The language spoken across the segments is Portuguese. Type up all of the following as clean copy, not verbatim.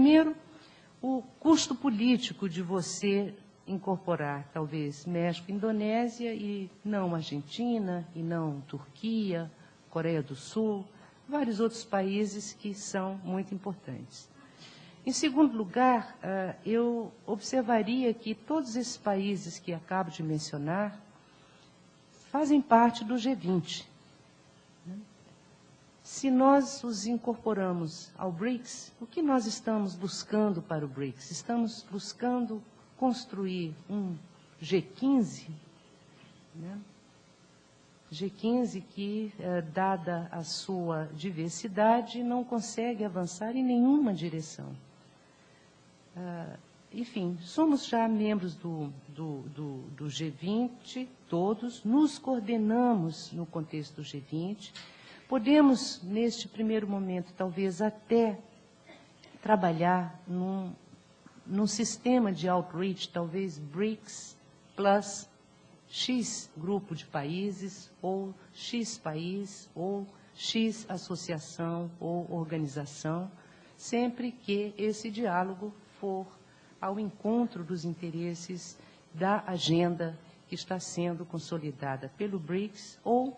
Primeiro, o custo político de você incorporar, talvez, México, Indonésia, e não Argentina, e não Turquia, Coreia do Sul, vários outros países que são muito importantes. Em segundo lugar, eu observaria que todos esses países que acabo de mencionar fazem parte do G20. Se nós os incorporamos ao BRICS, o que nós estamos buscando para o BRICS? Estamos buscando construir um G15, né? G15 que, dada a sua diversidade, não consegue avançar em nenhuma direção. Enfim, somos já membros do G20, todos, nos coordenamos no contexto do G20, podemos, neste primeiro momento, talvez até trabalhar num sistema de outreach, talvez BRICS plus X grupo de países, ou X país, ou X associação ou organização, sempre que esse diálogo for ao encontro dos interesses da agenda que está sendo consolidada pelo BRICS, ou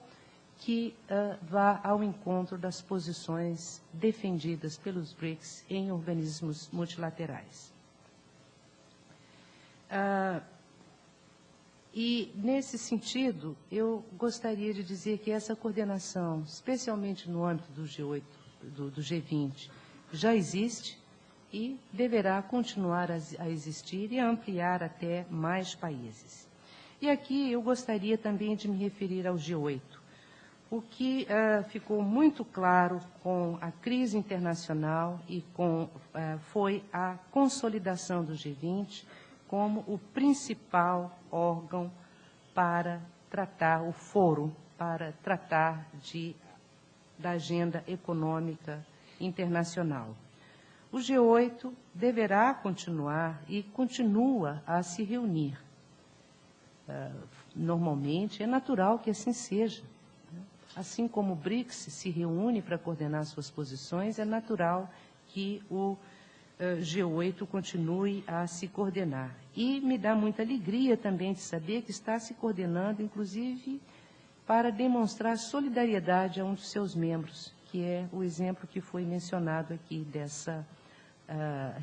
que vá ao encontro das posições defendidas pelos BRICS em organismos multilaterais. E, nesse sentido, eu gostaria de dizer que essa coordenação, especialmente no âmbito do G8, do G20, já existe e deverá continuar a existir e a ampliar até mais países. E aqui eu gostaria também de me referir ao G8. O que ficou muito claro com a crise internacional e foi a consolidação do G20 como o principal órgão para tratar, o fórum para tratar da agenda econômica internacional. O G8 deverá continuar e continua a se reunir. Normalmente, é natural que assim seja. Assim como o BRICS se reúne para coordenar suas posições, é natural que o G8 continue a se coordenar. E me dá muita alegria também de saber que está se coordenando, inclusive, para demonstrar solidariedade a um dos seus membros, que é o exemplo que foi mencionado aqui dessa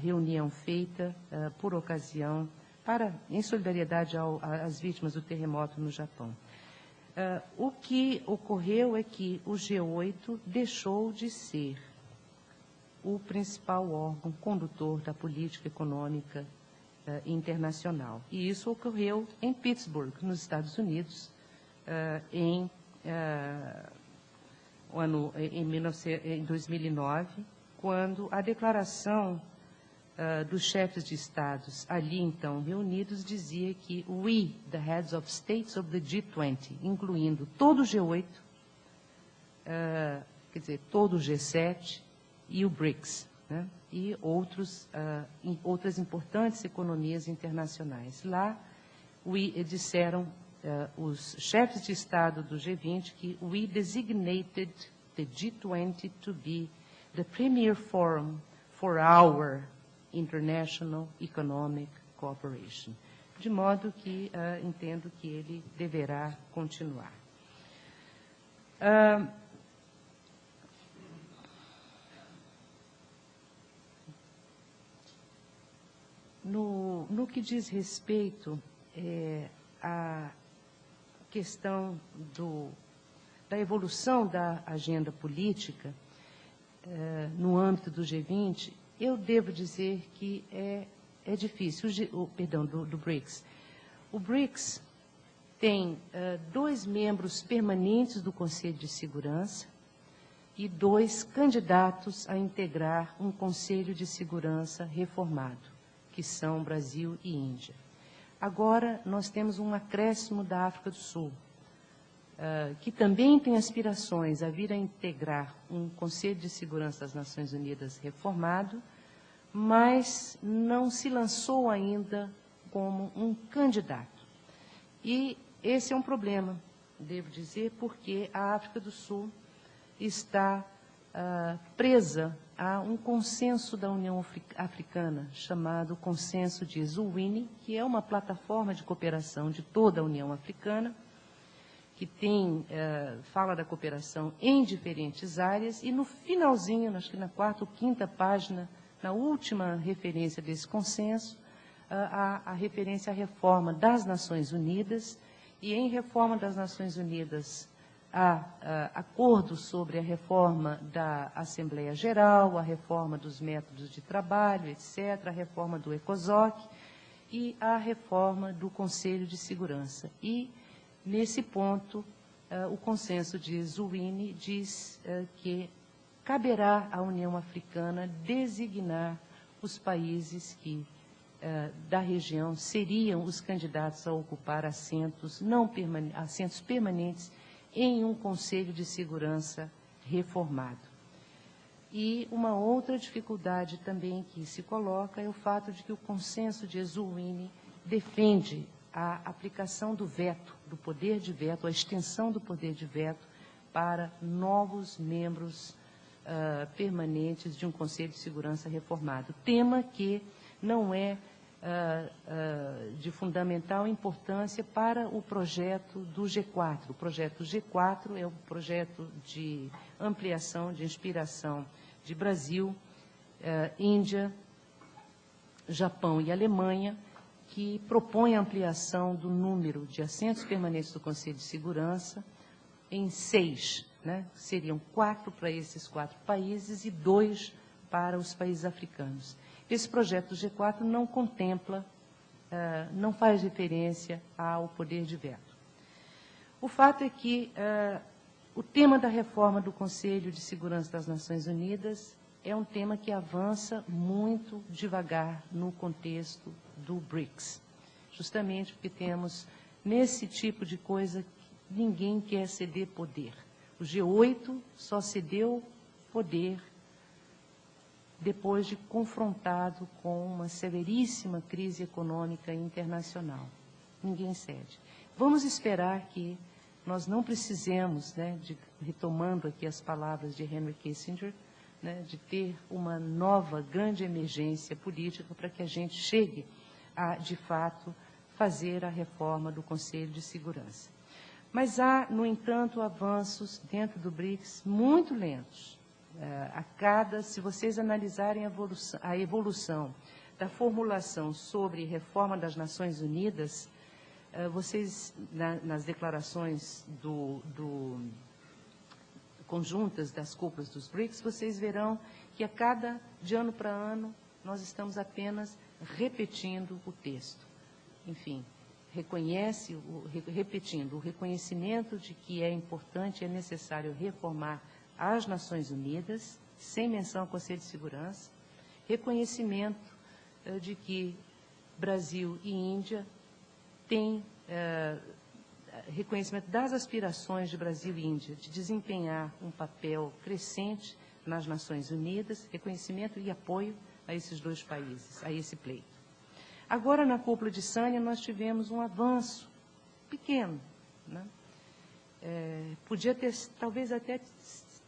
reunião feita por ocasião, em solidariedade às vítimas do terremoto no Japão. O que ocorreu é que o G8 deixou de ser o principal órgão condutor da política econômica internacional. E isso ocorreu em Pittsburgh, nos Estados Unidos, em 2009, quando a declaração dos chefes de Estados ali, então, reunidos, dizia que we, the heads of states of the G20, incluindo todo o G8, quer dizer, todo o G7 e o BRICS, né, e outras importantes economias internacionais. Lá, disseram os chefes de Estado do G20 que we designated the G20 to be the premier forum for our International Economic Cooperation, de modo que entendo que ele deverá continuar. No que diz respeito à questão da evolução da agenda política no âmbito do G20, eu devo dizer que é difícil, do BRICS. O BRICS tem 2 membros permanentes do Conselho de Segurança e 2 candidatos a integrar um Conselho de Segurança reformado, que são Brasil e Índia. Agora, nós temos um acréscimo da África do Sul, que também tem aspirações a vir a integrar um Conselho de Segurança das Nações Unidas reformado, mas não se lançou ainda como um candidato. E esse é um problema, devo dizer, porque a África do Sul está presa há um consenso da União Africana, chamado Consenso de Ezuwini, que é uma plataforma de cooperação de toda a União Africana, que fala da cooperação em diferentes áreas, e no finalzinho, acho que na 4ª ou 5ª página, na última referência desse consenso, há a referência à reforma das Nações Unidas, e em reforma das Nações Unidas há acordo sobre a reforma da Assembleia Geral, a reforma dos métodos de trabalho, etc., a reforma do ECOSOC e a reforma do Conselho de Segurança. E, nesse ponto, o consenso de Ezuwini diz que caberá à União Africana designar os países que, da região, seriam os candidatos a ocupar assentos permanentes em um Conselho de Segurança reformado. E uma outra dificuldade também que se coloca é o fato de que o consenso de Ezuwini defende a aplicação do veto, do poder de veto, a extensão do poder de veto para novos membros permanentes de um Conselho de Segurança reformado. Tema que não é de fundamental importância para o projeto do G4. O projeto G4 é um projeto de ampliação, de inspiração de Brasil, Índia, Japão e Alemanha, que propõe a ampliação do número de assentos permanentes do Conselho de Segurança em 6, né? Seriam 4 para esses 4 países e 2 para os países africanos. Esse projeto do G4 não contempla, não faz referência ao poder de veto. O fato é que o tema da reforma do Conselho de Segurança das Nações Unidas é um tema que avança muito devagar no contexto do BRICS, justamente porque temos, nesse tipo de coisa, ninguém quer ceder poder. O G8 só cedeu poder depois de confrontado com uma severíssima crise econômica internacional. Ninguém cede. Vamos esperar que nós não precisemos, né, retomando aqui as palavras de Henry Kissinger, né, de ter uma nova grande emergência política para que a gente chegue a, de fato, fazer a reforma do Conselho de Segurança. Mas há, no entanto, avanços dentro do BRICS muito lentos. Se vocês analisarem a evolução da formulação sobre reforma das Nações Unidas, vocês, nas declarações conjuntas das cúpulas dos BRICS, vocês verão que de ano para ano, nós estamos apenas repetindo o texto. Enfim, repetindo o reconhecimento de que é importante, é necessário reformar as Nações Unidas, sem menção ao Conselho de Segurança, reconhecimento de que Brasil e Índia têm reconhecimento das aspirações de Brasil e Índia de desempenhar um papel crescente nas Nações Unidas, reconhecimento e apoio a esses 2 países, a esse pleito. Agora, na cúpula de Sanya, nós tivemos um avanço pequeno, né? Podia ter, talvez até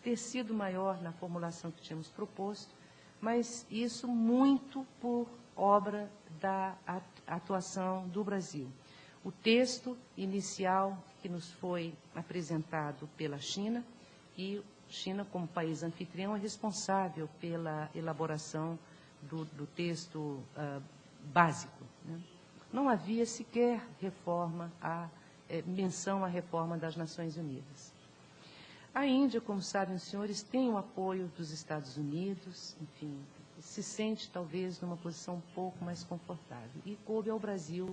ter sido maior na formulação que tínhamos proposto, mas isso muito por obra da atuação do Brasil. O texto inicial que nos foi apresentado pela China, e China, como país anfitrião, é responsável pela elaboração do texto básico, né? Não havia sequer menção à reforma das Nações Unidas. A Índia, como sabem os senhores, tem o apoio dos Estados Unidos, enfim, se sente talvez numa posição um pouco mais confortável. E coube ao Brasil